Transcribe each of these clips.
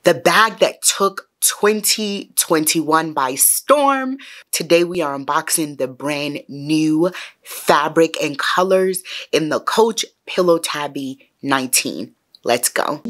the bag that took 2021 by storm. Today we are unboxing the brand new fabric and colors in the Coach Pillow Tabby 19. Let's go.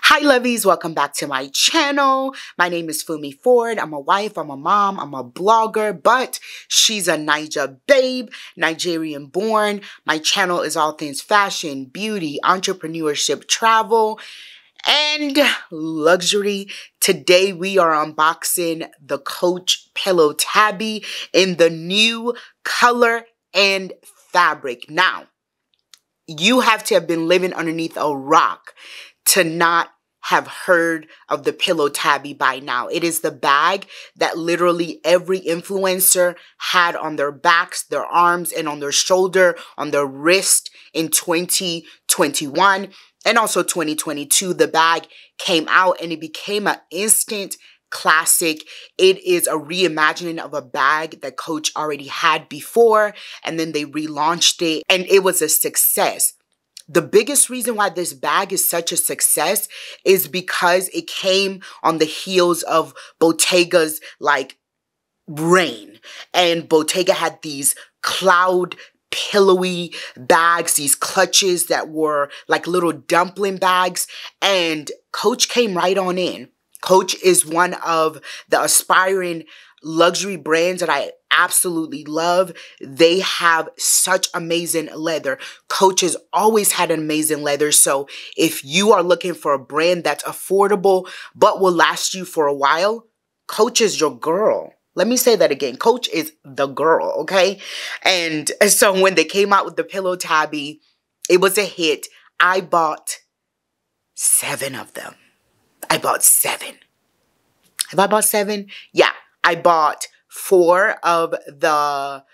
Hi Lovies, welcome back to my channel. My name is Fumi Ford. I'm a wife, I'm a mom, I'm a blogger, but she's a Naija babe, Nigerian born. My channel is all things fashion, beauty, entrepreneurship, travel, and luxury. Today we are unboxing the Coach Pillow Tabby in the new color and fabric. Now, you have to have been living underneath a rock to not have heard of the Pillow Tabby by now. It is the bag that literally every influencer had on their backs, their arms, and on their shoulder, on their wrist in 2021 and also 2022. The bag came out and it became an instant classic. It is a reimagining of a bag that Coach already had before, and then they relaunched it and it was a success. The biggest reason why this bag is such a success is because it came on the heels of Bottega's like reign. And Bottega had these cloud pillowy bags, these clutches that were like little dumpling bags, and Coach came right on in. Coach is one of the aspiring luxury brands that I absolutely love. They have such amazing leather. Coach has always had an amazing leather. So if you are looking for a brand that's affordable but will last you for a while, Coach is your girl. Let me say that again. Coach is the girl, okay? And so when they came out with the Pillow Tabby, it was a hit. I bought 7 of them. I bought 7. Have I bought 7? Yeah. I bought 4 of the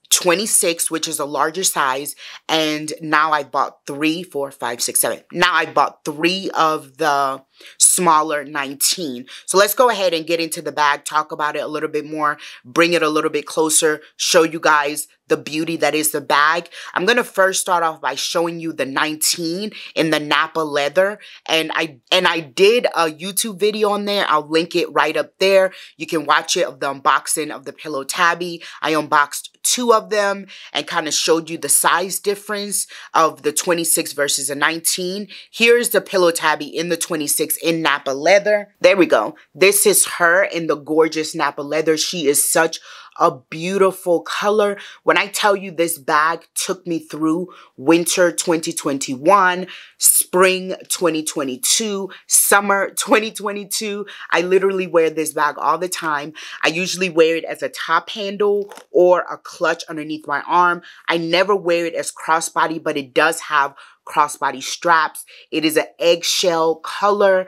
26, which is a larger size, and now I bought 3, 4, 5, 6, 7. Now I bought 3 of the smaller 19. So let's go ahead and get into the bag, talk about it a little bit more, bring it a little bit closer, show you guys the beauty that is the bag. I'm going to first start off by showing you the 19 in the Napa leather. And I did a YouTube video on there. I'll link it right up there. You can watch it of the unboxing of the Pillow Tabby. I unboxed 2 of them and kind of showed you the size difference of the 26 versus a 19. Here's the Pillow Tabby in the 26 in Napa leather. There we go. This is her in the gorgeous Napa leather. She is such a beautiful color. When I tell you this bag took me through winter 2021, spring 2022, summer 2022, I literally wear this bag all the time. I usually wear it as a top handle or a clutch underneath my arm. I never wear it as crossbody, but it does have crossbody straps. It is an eggshell color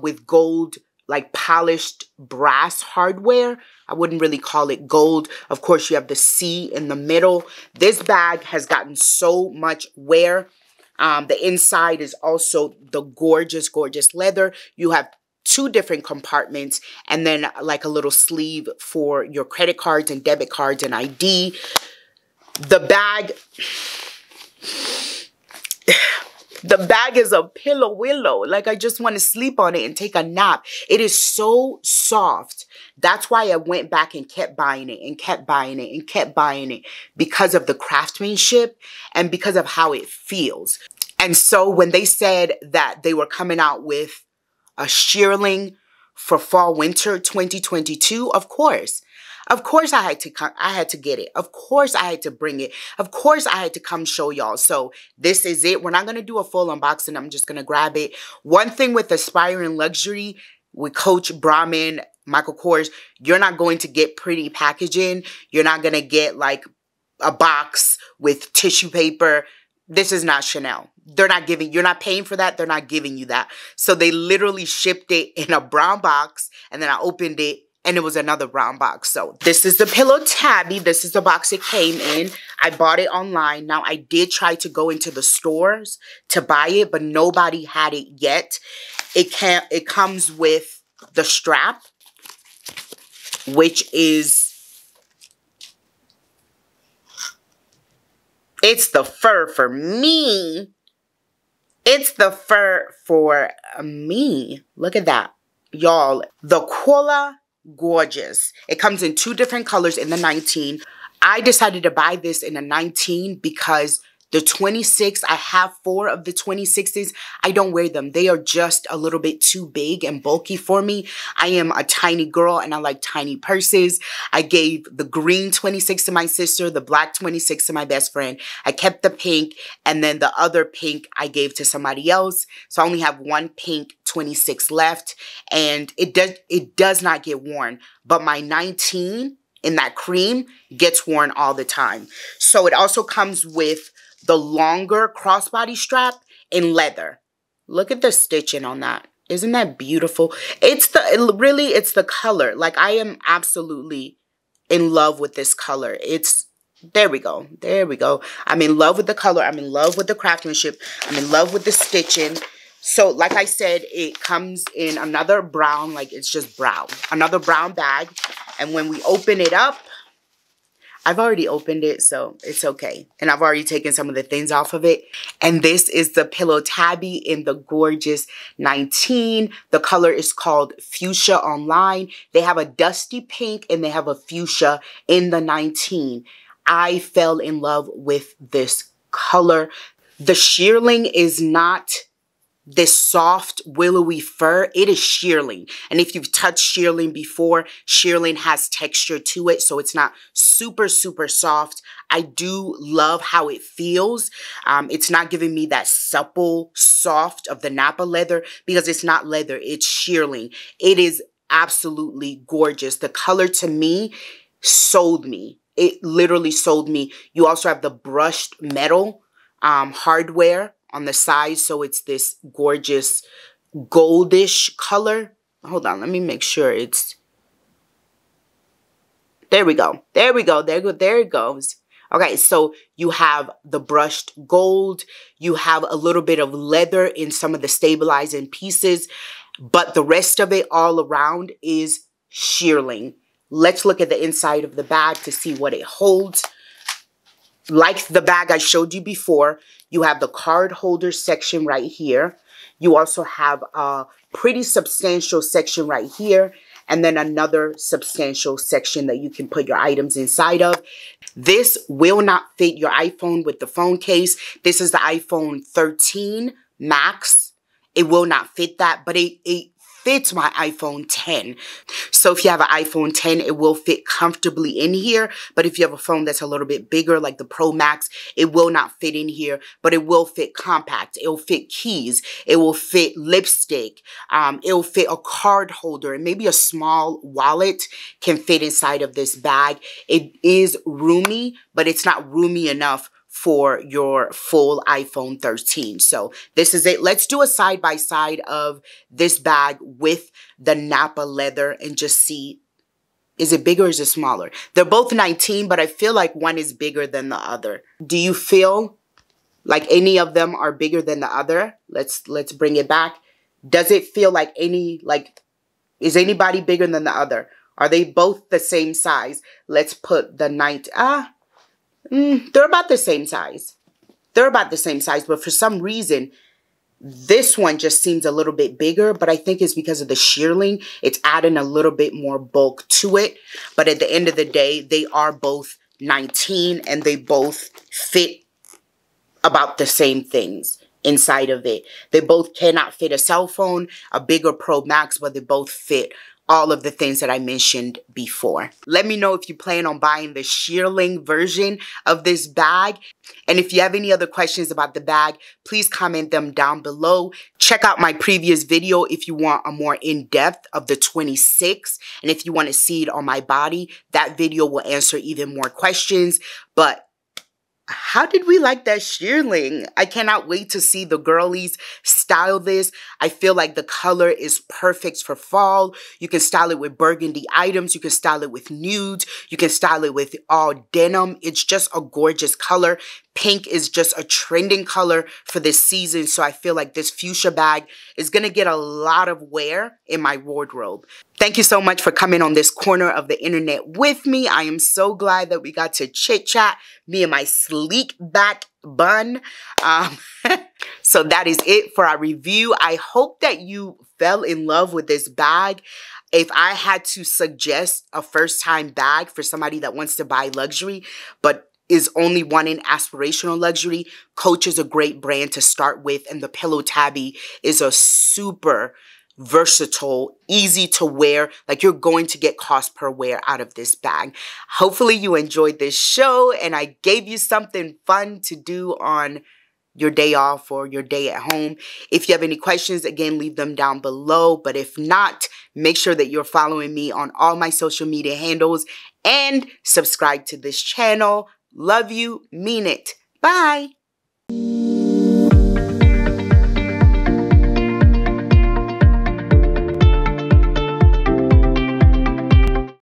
with gold, like polished brass hardware. I wouldn't really call it gold. Of course, you have the C in the middle. This bag has gotten so much wear. The inside is also the gorgeous, gorgeous leather. You have 2 different compartments and then like a little sleeve for your credit cards and debit cards and ID. The bag is a pillow willow. Like I just want to sleep on it and take a nap. It is so soft. That's why I went back and kept buying it and kept buying it and kept buying it, because of the craftsmanship and because of how it feels. And so when they said that they were coming out with a shearling for fall winter 2022, of course I had to get it. Of course I had to bring it. Of course I had to come show y'all. So this is it. We're not going to do a full unboxing. I'm just going to grab it. One thing with aspiring luxury with Coach, Brahmin, Michael Kors, you're not going to get pretty packaging. You're not going to get like a box with tissue paper. This is not Chanel. You're not paying for that. They're not giving you that. So they literally shipped it in a brown box, and then I opened it and it was another brown box. So this is the Pillow Tabby. This is the box it came in. I bought it online. Now I did try to go into the stores to buy it, but nobody had it yet. It comes with the strap, which is It's the fur for me. It's the fur for me. Look at that. Y'all, the Koala Gorgeous. It comes in 2 different colors in the 19. I decided to buy this in a 19 because the 26, I have 4 of the 26s. I don't wear them. They are just a little bit too big and bulky for me. I am a tiny girl and I like tiny purses. I gave the green 26 to my sister, the black 26 to my best friend. I kept the pink, and then the other pink I gave to somebody else. So I only have 1 pink 26 left, and it does not get worn. But my 19 in that cream gets worn all the time. So it also comes with the longer crossbody strap in leather. Look at the stitching on that. Isn't that beautiful? It's the color. Like, I am absolutely in love with this color. There we go. There we go. I'm in love with the color. I'm in love with the craftsmanship. I'm in love with the stitching. So, like I said, it comes in another brown, like it's just brown. Another brown bag. And when we open it up, I've already opened it, so it's okay. And I've already taken some of the things off of it. And this is the Pillow Tabby in the gorgeous 19. The color is called Fuchsia Online. They have a dusty pink and they have a fuchsia in the 19. I fell in love with this color. The shearling is not this soft, willowy fur. It is shearling. And if you've touched shearling before, shearling has texture to it, so it's not super, super soft. I do love how it feels. It's not giving me that supple, soft of the Napa leather, because it's not leather, it's shearling. It is absolutely gorgeous. The color to me sold me. It literally sold me. You also have the brushed metal hardware on the side, so it's this gorgeous goldish color. Hold on, let me make sure it's... There we go. There we go. There it goes. Okay, so you have the brushed gold. You have a little bit of leather in some of the stabilizing pieces, but the rest of it all around is shearling. Let's look at the inside of the bag to see what it holds. Like the bag I showed you before, you have the card holder section right here. You also have a pretty substantial section right here, and then another substantial section that you can put your items inside of. This will not fit your iPhone with the phone case. This is the iPhone 13 Max. It will not fit that, but it fits my iPhone 10. So if you have an iPhone 10, it will fit comfortably in here. But if you have a phone that's a little bit bigger, like the Pro Max, it will not fit in here, but it will fit compact. It will fit keys. It will fit lipstick. It will fit a card holder, and maybe a small wallet can fit inside of this bag. It is roomy, but it's not roomy enough for your full iPhone 13. So this is it. Let's do a side-by-side of this bag with the Napa leather and just see, is it bigger or is it smaller? They're both 19, but I feel like one is bigger than the other. Do you feel like any of them are bigger than the other? Let's bring it back. Does it feel like is anybody bigger than the other? Are they both the same size? Let's put the they're about the same size. They're about the same size, but for some reason, this one just seems a little bit bigger, but I think it's because of the shearling. It's adding a little bit more bulk to it. But at the end of the day, they are both 19 and they both fit about the same things inside of it. They both cannot fit a cell phone, a bigger Pro Max, but they both fit all of the things that I mentioned before. Let me know if you plan on buying the shearling version of this bag. And if you have any other questions about the bag, please comment them down below. Check out my previous video if you want a more in-depth of the 26. And if you want to see it on my body, that video will answer even more questions. But how did we like that shearling? I cannot wait to see the girlies style this. I feel like the color is perfect for fall. You can style it with burgundy items. You can style it with nudes. You can style it with all denim. It's just a gorgeous color. Pink is just a trending color for this season, so I feel like this fuchsia bag is going to get a lot of wear in my wardrobe. Thank you so much for coming on this corner of the internet with me. I am so glad that we got to chit chat, me and my sleek back bun. So that is it for our review. I hope that you fell in love with this bag. If I had to suggest a first-time bag for somebody that wants to buy luxury, but is only wanting aspirational luxury, Coach is a great brand to start with, and the Pillow Tabby is a super versatile, easy to wear, like you're going to get cost per wear out of this bag. Hopefully you enjoyed this show and I gave you something fun to do on your day off or your day at home. If you have any questions, again, leave them down below. But if not, make sure that you're following me on all my social media handles and subscribe to this channel. Love you, mean it. Bye.